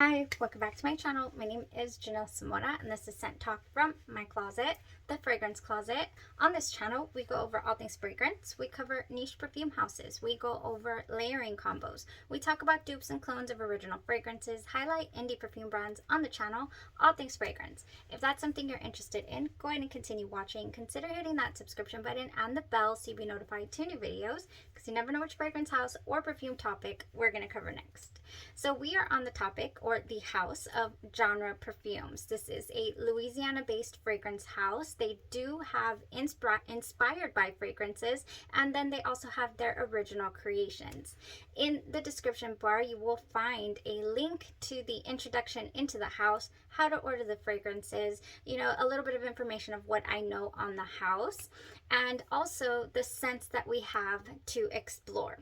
Hi, welcome back to my channel. My name is Janelle Samora and this is Scent Talk from my closet, the fragrance closet. On this channel, we go over all things fragrance. We cover niche perfume houses. We go over layering combos. We talk about dupes and clones of original fragrances, highlight indie perfume brands on the channel, all things fragrance. If that's something you're interested in, go ahead and continue watching. Consider hitting that subscription button and the bell so you'll be notified to new videos because you never know which fragrance house or perfume topic we're going to cover next. So we are on the topic or the house of Genre Parfums. This is a Louisiana-based fragrance house. They do have inspired by fragrances, and then they also have their original creations. In the description bar, you will find a link to the introduction into the house, how to order the fragrances, a little bit of information of what I know on the house, and also the scents that we have to explore.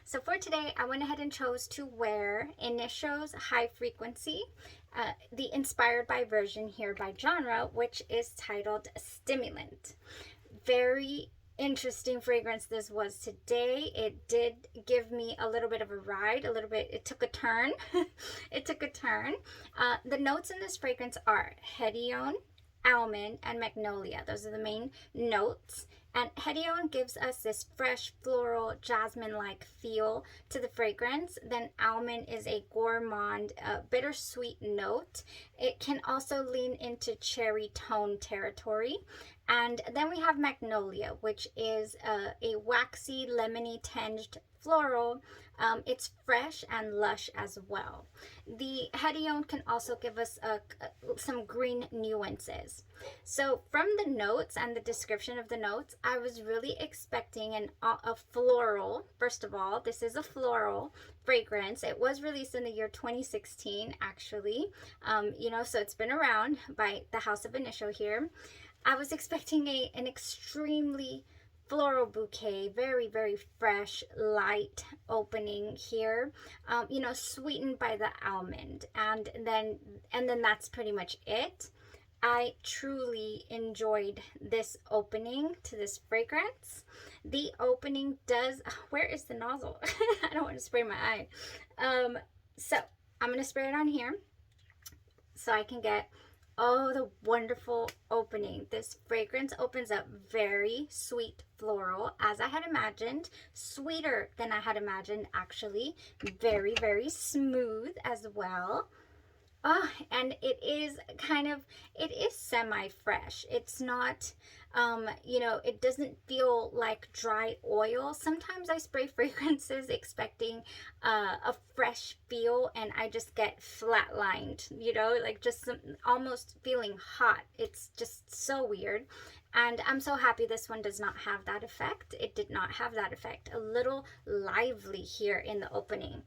So for today, I went ahead and chose to wear Initio's High Frequency, the inspired by version here by Genre, which is titled Stimulant. Very interesting fragrance this was today. It did give me a little bit of a ride, it took a turn. It took a turn. The notes in this fragrance are hedione, almond, and magnolia. Those are the main notes. And hedione gives us this fresh, floral, jasmine-like feel to the fragrance. Then almond is a gourmand, bittersweet note. It can also lean into cherry tone territory. And then we have magnolia, which is a waxy, lemony tinged floral. It's fresh and lush as well. The hedione can also give us some green nuances. So from the notes and the description of the notes, I was really expecting a floral. First of all, this is a floral fragrance. It was released in the year 2016, actually. So it's been around by the House of Initio here. I was expecting an extremely floral bouquet, very, very fresh, light opening here, sweetened by the almond, and then that's pretty much it. I truly enjoyed this opening to this fragrance. The opening does, where is the nozzle? I don't want to spray my eye. So I'm going to spray it on here so I can get, oh, the wonderful opening. This fragrance opens up very sweet floral, as I had imagined, sweeter than I had imagined, actually. Very, very smooth as well. Oh, and it is semi-fresh. It's not, it doesn't feel like dry oil. Sometimes I spray fragrances expecting a fresh feel and I just get flatlined, like just almost feeling hot. It's just so weird. And I'm so happy this one does not have that effect. It did not have that effect. A little lively here in the opening.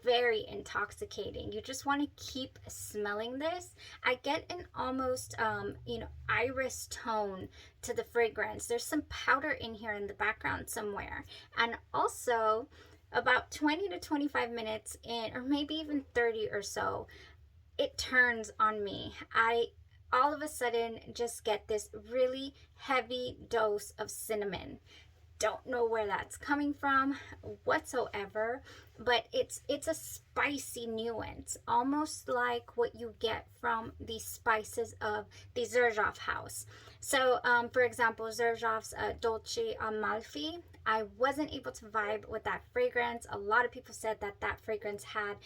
Very intoxicating. You just want to keep smelling this. I get an almost iris tone to the fragrance. There's some powder in here in the background somewhere, and also about 20 to 25 minutes in, or maybe even 30 or so, it turns on me. I all of a sudden just get this really heavy dose of cinnamon. Don't know where that's coming from whatsoever, but it's a spicy nuance, almost like what you get from the spices of the Xerjoff house. So for example, Xerjoff's Dolce Amalfi, I wasn't able to vibe with that fragrance. A lot of people said that fragrance had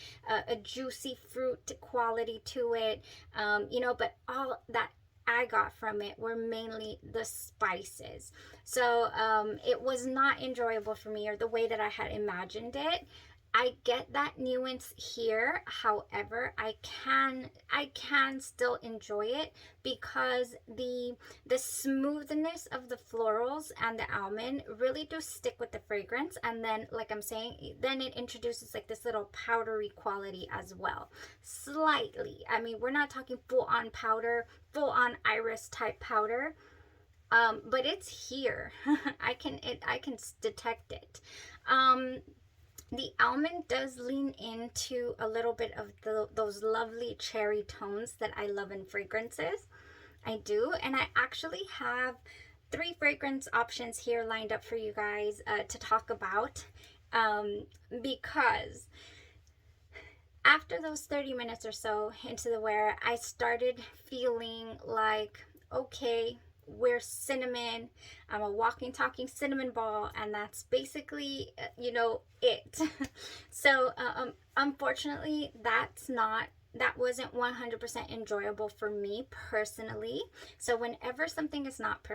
a juicy fruit quality to it, but all that I got from it were mainly the spices. So it was not enjoyable for me, or the way that I had imagined it. I get that nuance here. However, I can still enjoy it because the smoothness of the florals and the almond really do stick with the fragrance. And then, like I'm saying, then it introduces like this little powdery quality as well. Slightly. I mean, we're not talking full on powder, full on iris type powder. But it's here. I can detect it. The almond does lean into a little bit of those lovely cherry tones that I love in fragrances. I do, and I actually have 3 fragrance options here lined up for you guys to talk about, because after those 30 minutes or so into the wear, I started feeling like, okay, we're cinnamon. I'm a walking, talking cinnamon ball, and that's basically, it. So, unfortunately, that wasn't 100% enjoyable for me personally. So, whenever something is not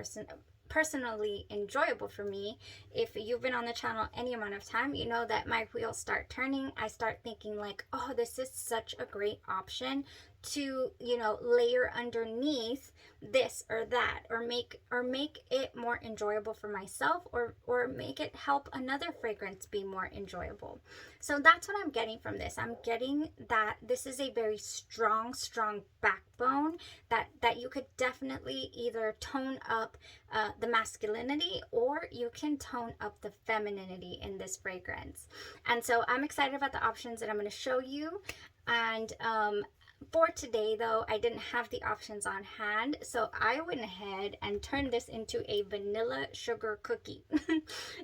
personally enjoyable for me, if you've been on the channel any amount of time, you know that my wheels start turning. I start thinking like, oh, this is such a great option to, layer underneath this or that, or make it more enjoyable for myself, or make it help another fragrance be more enjoyable. So that's what I'm getting from this. I'm getting that this is a very strong backbone that you could definitely either tone up the masculinity, or you can tone up the femininity in this fragrance. And so I'm excited about the options that I'm going to show you. And for today, though, I didn't have the options on hand, so I went ahead and turned this into a vanilla sugar cookie.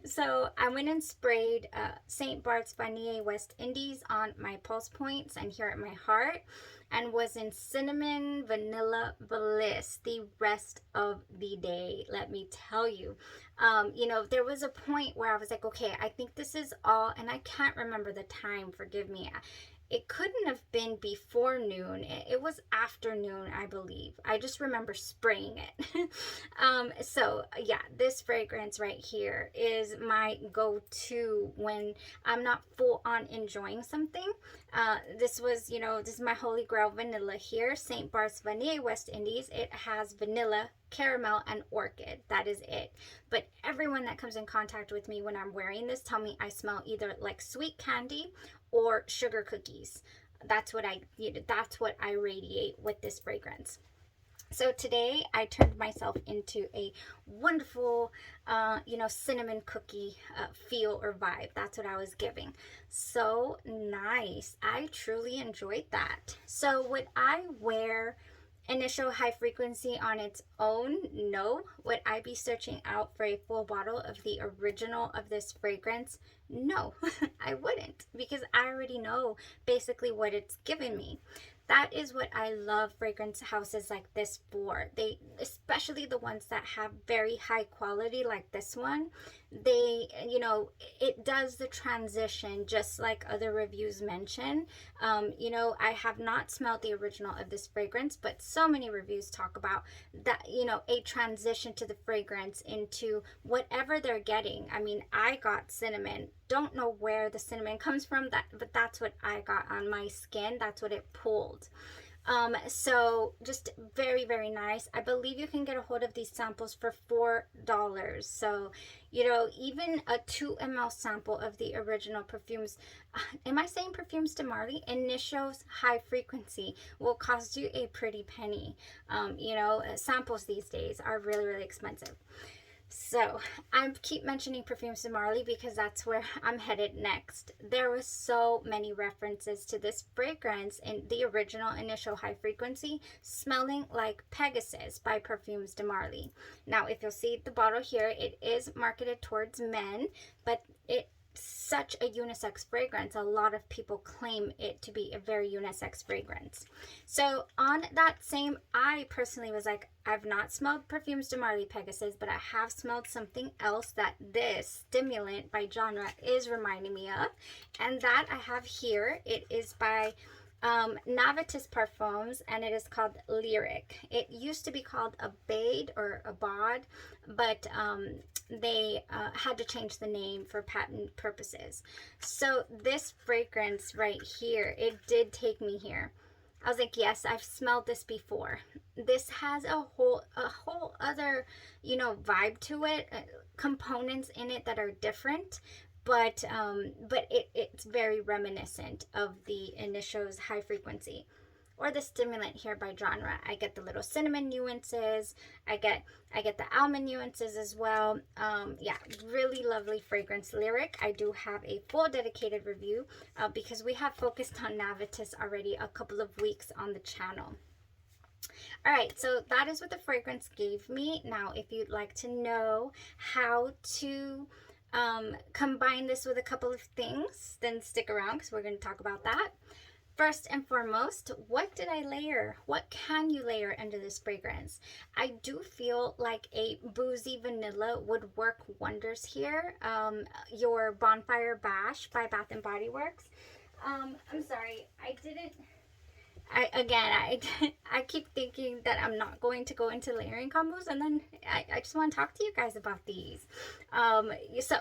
So I went and sprayed St. Barth's Vanille West Indies on my pulse points and here at my heart, and was in cinnamon vanilla bliss the rest of the day. Let me tell you, there was a point where I was like, okay, I think this is all, and I can't remember the time, forgive me. It couldn't have been before noon. It was afternoon, I believe. I just remember spraying it. So yeah, this fragrance right here is my go-to when I'm not full on enjoying something. This is my holy grail vanilla here. St. Barth's Vanille West Indies. It has vanilla, caramel, and orchid. That is it. But everyone that comes in contact with me when I'm wearing this tell me I smell either like sweet candy or sugar cookies. That's what I radiate with this fragrance. So today I turned myself into a wonderful, cinnamon cookie feel or vibe. That's what I was giving. So nice. I truly enjoyed that. So would I wear Initio high frequency on its own? No. Would I be searching out for a full bottle of the original of this fragrance? No, I wouldn't, because I already know basically what it's given me. That is what I love fragrance houses like this for. They, especially the ones that have very high quality like this one, they, it does the transition just like other reviews mention. I have not smelled the original of this fragrance, but so many reviews talk about that, a transition to the fragrance into whatever they're getting. I mean, I got cinnamon. Don't know where the cinnamon comes from, but that's what I got on my skin. That's what it pulled. So just very, very nice. I believe you can get a hold of these samples for $4. So, even a 2 ml sample of the original perfumes, am I saying perfumes de Marly? Initio's high frequency will cost you a pretty penny. Samples these days are really, really expensive. So I keep mentioning Perfumes de Marly because that's where I'm headed next. There was so many references to this fragrance in the original Initio high frequency, smelling like Pegasus by Perfumes de Marly. Now, if you'll see the bottle here, it is marketed towards men, but it's such a unisex fragrance. A lot of people claim it to be a very unisex fragrance. So on that same, I personally was like, I've not smelled Perfumes de Marly Pegasus, but I have smelled something else that this stimulant by Genre is reminding me of, and that I have here. It is by Navitus Parfums, and it is called Lyrik. It used to be called Abade or Abad, but they had to change the name for patent purposes. So this fragrance right here, it did take me here. I was like, yes, I've smelled this before. This has a whole other, vibe to it, components in it that are different, but it's very reminiscent of the Initio's high frequency, or the stimulant here by Genre. I get the little cinnamon nuances. I get the almond nuances as well. Yeah, really lovely fragrance. Lyrik. I do have a full dedicated review because we have focused on Navitus already a couple of weeks on the channel. All right, so that is what the fragrance gave me. Now, if you'd like to know how to combine this with a couple of things, then stick around because we're going to talk about that. First and foremost, what did I layer? What can you layer under this fragrance? I do feel like a boozy vanilla would work wonders here. Your Bonfire Bash by Bath and Body Works. I'm sorry, I keep thinking that I'm not going to go into layering combos, and then I just want to talk to you guys about these. So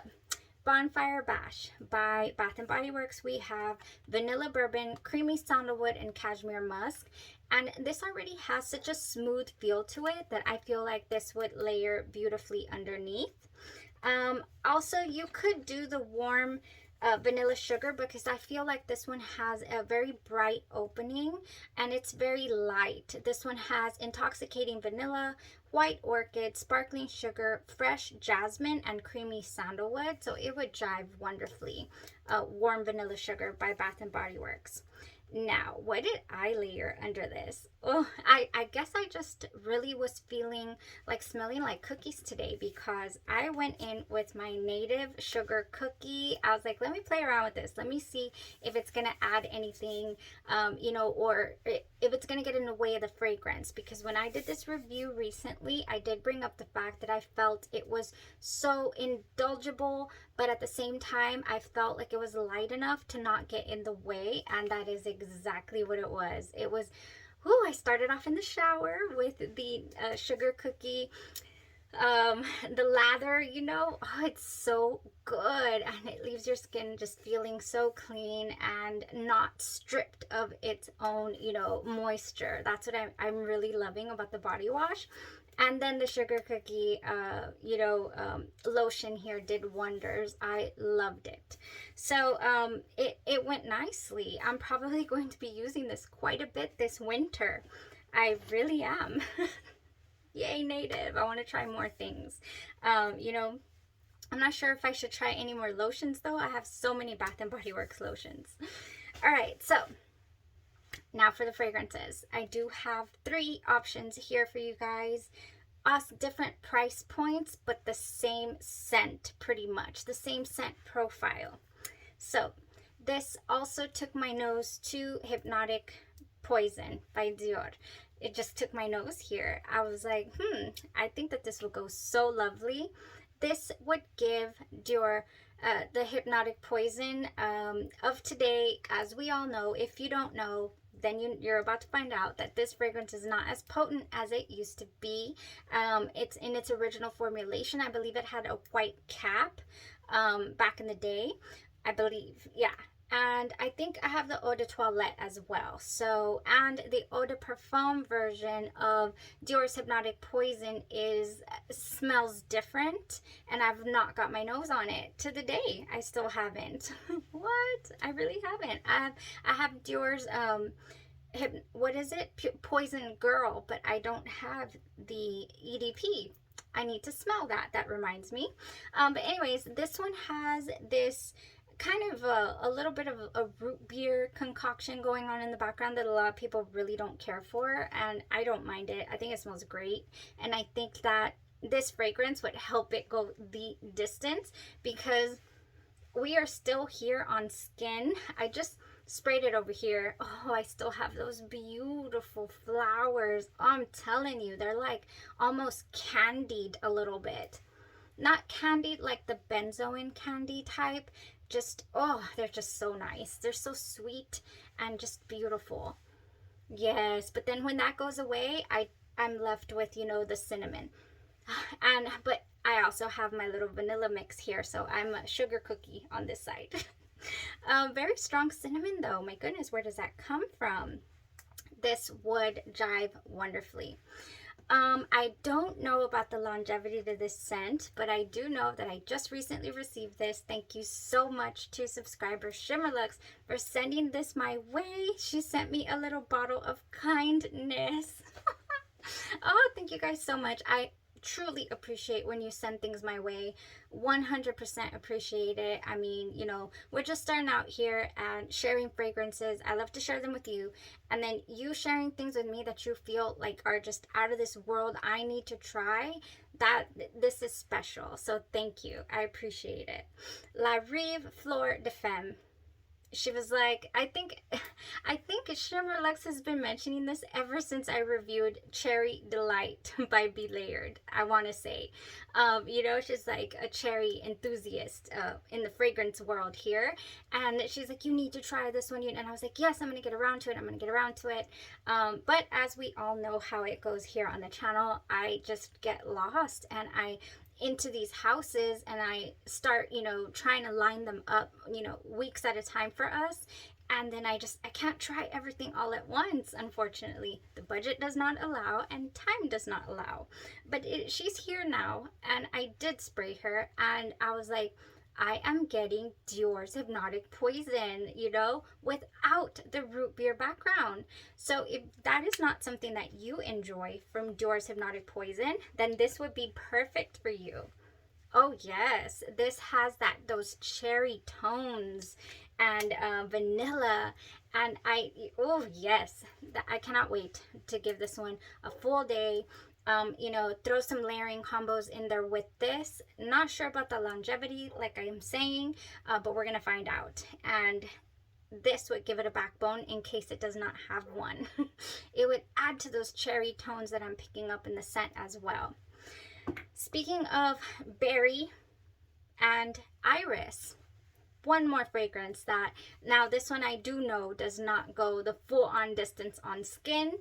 Bonfire Bash by Bath and Body Works, we have vanilla bourbon, creamy sandalwood, and cashmere musk. And this already has such a smooth feel to it that I feel like this would layer beautifully underneath. Also, you could do the warm vanilla sugar, because I feel like this one has a very bright opening and it's very light. This one has intoxicating vanilla, white orchid, sparkling sugar, fresh jasmine, and creamy sandalwood, so it would jive wonderfully. Warm vanilla sugar by Bath and Body Works. Now, what did I layer under this? Oh, I guess I just really was feeling like smelling like cookies today, because I went in with my native sugar cookie. I was like, let me play around with this. Let me see if it's going to add anything, you know, or if it's going to get in the way of the fragrance. Because when I did this review recently, I did bring up the fact that I felt it was so indulgable, but at the same time, I felt like it was light enough to not get in the way. And that is exactly what it was. It was, I started off in the shower with the sugar cookie, the lather, you know, it's so good, and it leaves your skin just feeling so clean and not stripped of its own, you know, moisture. That's what I'm really loving about the body wash. And then the sugar cookie, you know, lotion here did wonders. I loved it. So it went nicely. I'm probably going to be using this quite a bit this winter. I really am. Yay, native. I want to try more things. You know, I'm not sure if I should try any more lotions, though. I have so many Bath and Body Works lotions. All right, so now for the fragrances. I do have 3 options here for you guys. Different price points, but the same scent, pretty much. The same scent profile. So this also took my nose to Hypnotic Poison by Dior. It just took my nose here. I was like, I think that this will go so lovely. This would give Dior the Hypnotic Poison of today. As we all know, if you don't know, then you're about to find out that this fragrance is not as potent as it used to be. It's in its original formulation. I believe it had a white cap back in the day. I believe, yeah. And I think I have the Eau de Toilette as well. So, and the Eau de Parfum version of Dior's Hypnotic Poison smells different, and I've not got my nose on it to the day. I still haven't. What? I really haven't. I have Dior's what is it? Poison Girl, but I don't have the EDP. I need to smell that. That reminds me. But anyways, this one has this kind of a little bit of a root beer concoction going on in the background that a lot of people really don't care for, and I don't mind it. I think it smells great, and I think that this fragrance would help it go the distance, because we are still here on skin. I just sprayed it over here. Oh, I still have those beautiful flowers. I'm telling you, they're like almost candied a little bit. Not candied like the benzoin candy type, just, oh, they're just so nice. They're so sweet and just beautiful. Yes, but then when that goes away, I'm left with, you know, the cinnamon. But I also have my little vanilla mix here, so I'm a sugar cookie on this side. Very strong cinnamon though. My goodness, where does that come from? This would jive wonderfully. I don't know about the longevity to this scent, but I do know that I just recently received this. Thank you so much to subscriber Shimmerlux for sending this my way. She sent me a little bottle of kindness. Oh, thank you guys so much. I truly appreciate when you send things my way. 100% appreciate it. I mean, you know, we're just starting out here and sharing fragrances. I love to share them with you, and then you sharing things with me that you feel like are just out of this world, I need to try. That this is special, so thank you. I appreciate it. La Rive Fleur de Femme. she was like, I think Shimmer Lux has been mentioning this ever since I reviewed Cherry Delight by Be Layered, I want to say. You know, she's like a cherry enthusiast in the fragrance world here. And she's like, you need to try this one. And I was like, yes, I'm going to get around to it. I'm going to get around to it. But as we all know how it goes here on the channel, I just get lost and I into these houses and I start, you know, trying to line them up, you know, weeks at a time for us. And then I can't try everything all at once, unfortunately. The budget does not allow and time does not allow. But she's here now, and I did spray her, and I was like, I am getting Dior's Hypnotic Poison, you know, without the root beer background. So if that is not something that you enjoy from Dior's Hypnotic Poison, then this would be perfect for you. Oh yes, this has those cherry tones and vanilla, and oh yes, I cannot wait to give this one a full day. You know, throw some layering combos in there with this. Not sure about the longevity, like I am saying, but we're gonna find out. And this would give it a backbone in case it does not have one. It would add to those cherry tones that I'm picking up in the scent as well. Speaking of berry and iris, one more fragrance that, now this one I do know does not go the full on distance on skin.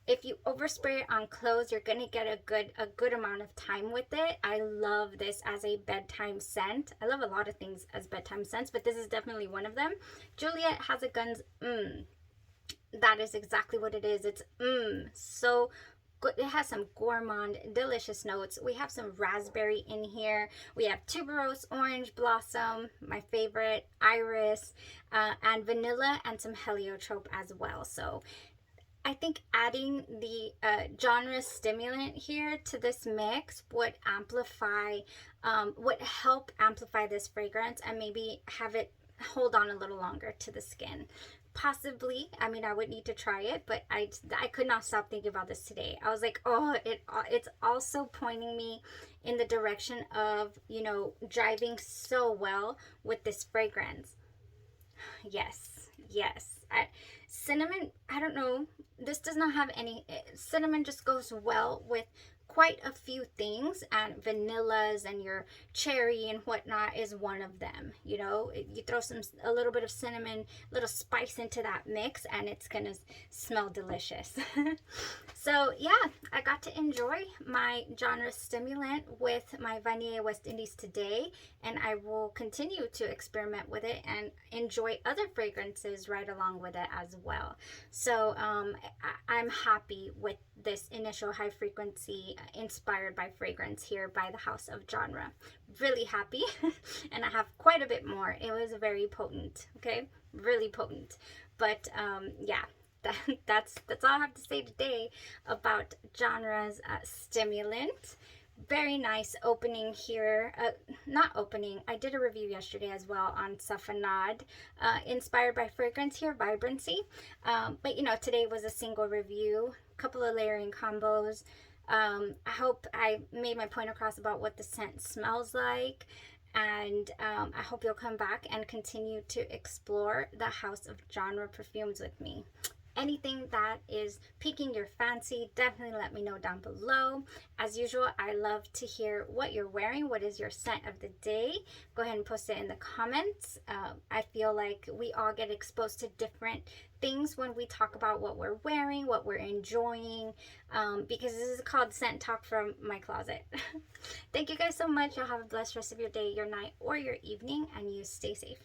If you overspray it on clothes, you're gonna get a good amount of time with it. I love this as a bedtime scent. I love a lot of things as bedtime scents, but this is definitely one of them. Juliette has a Gun Mmmm. That is exactly what it is. It's so good. It has some gourmand, delicious notes. We have some raspberry in here. We have tuberose, orange blossom, my favorite, iris, and vanilla, and some heliotrope as well. So I think adding the genre stimulant here to this mix would amplify, would help amplify this fragrance and maybe have it hold on a little longer to the skin. Possibly, I mean, I would need to try it, but I could not stop thinking about this today. I was like, oh, it's also pointing me in the direction of, you know, driving so well with this fragrance. Yes, yes. Cinnamon, I don't know, this does not have any, cinnamon just goes well with quite a few things, and vanillas and your cherry and whatnot is one of them. You know, you throw a little bit of cinnamon, little spice into that mix, and it's gonna smell delicious. So yeah, I got to enjoy my genre stimulant with my Vanille West Indies today, and I will continue to experiment with it and enjoy other fragrances right along with it as well. So I'm happy with this initial high frequency inspired by fragrance here by the House of Genre. Really happy. And I have quite a bit more. It was very potent, okay, really potent. But yeah, that's all I have to say today about Genre's stimulant. Very nice opening here. Not opening, I did a review yesterday as well on Safanad, inspired by fragrance here, Vibrancy. But you know, today was a single review, couple of layering combos. I hope I made my point across about what the scent smells like, and I hope you'll come back and continue to explore the House of Genre perfumes with me. Anything that is piquing your fancy, definitely let me know down below. As usual, I love to hear what you're wearing. What is your scent of the day? Go ahead and post it in the comments. I feel like we all get exposed to different things when we talk about what we're wearing, what we're enjoying, because this is called Scent Talk from my closet. Thank you guys so much. Y'all have a blessed rest of your day, your night, or your evening, and you stay safe.